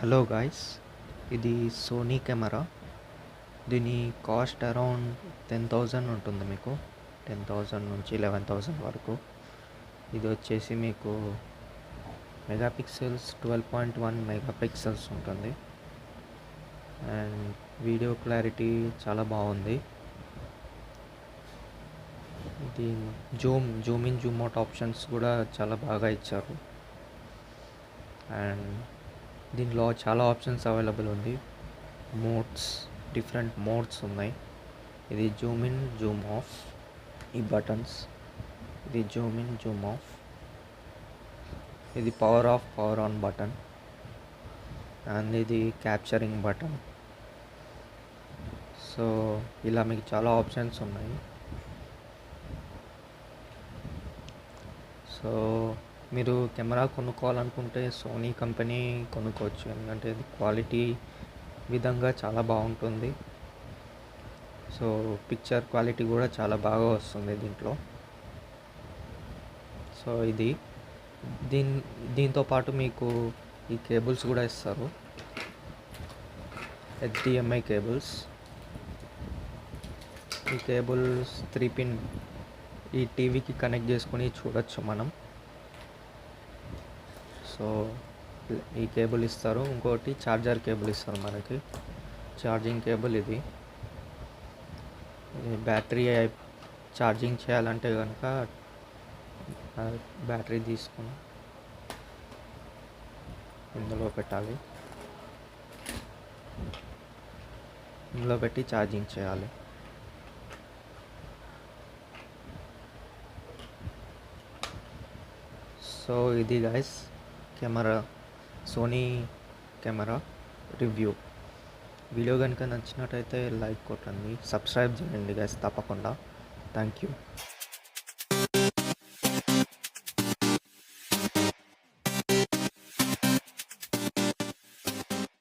Hello guys, ఇది Sony camera. దీని cost around 10,000 ఉంటుంది. మీకు 10,000 నుంచి 11,000 వరకు. ఇది వచ్చేసి మీకు మెగాపిక్సెల్స్ 12.1 మెగాపిక్సెల్స్ ఉంటుంది. అండ్ వీడియో క్లారిటీ చాలా బాగుంది. ఇది Zoom in Zoom out options కూడా చాలా బాగా ఇచ్చారు. అండ్ దీనిలో చాలా ఆప్షన్స్ అవైలబుల్ ఉంది. డిఫరెంట్ మోడ్స్ ఉన్నాయి. ఇది జూమ్ ఇన్ జూమ్ ఆఫ్, ఈ బటన్స్. ఇది జూమ్ ఇన్ జూమ్ ఆఫ్. ఇది power of power on button. And ఇది క్యాప్చరింగ్ బటన్. సో ఇలా మీకు చాలా ఆప్షన్స్ ఉన్నాయి. సో మీరు కెమెరా కొనుక్కోవాలనుకుంటే సోనీ కంపెనీ కొనుక్కోవచ్చు. ఎందుకంటే ఇది క్వాలిటీ విధంగా చాలా బాగుంటుంది. సో పిక్చర్ క్వాలిటీ కూడా చాలా బాగా వస్తుంది దీంట్లో. సో దీంతో పాటు మీకు ఈ కేబుల్స్ కూడా ఇస్తారు. HDMI cables. ఈ కేబుల్స్ 3 పిన్ ఈ టీవీకి కనెక్ట్ చేసుకొని చూడొచ్చు మనం. సో ఈ కేబుల్ ఇస్తారు. ఇంకోటి ఛార్జర్ కేబుల్ ఇస్తారు మనకి. ఛార్జింగ్ కేబుల్ ఇది బ్యాటరీ ఛార్జింగ్ చేయాలంటే కనుక బ్యాటరీ తీసుకొని ఇందులో పెట్టాలి. ఇందులో పెట్టి ఛార్జింగ్ చేయాలి. సో ఇది guys camera, Sony camera review. Video కనుక నచ్చినట్టయితే లైక్ కొట్టండి, సబ్స్క్రైబ్ చేయండి గైస్ తప్పకుండా. Thank you.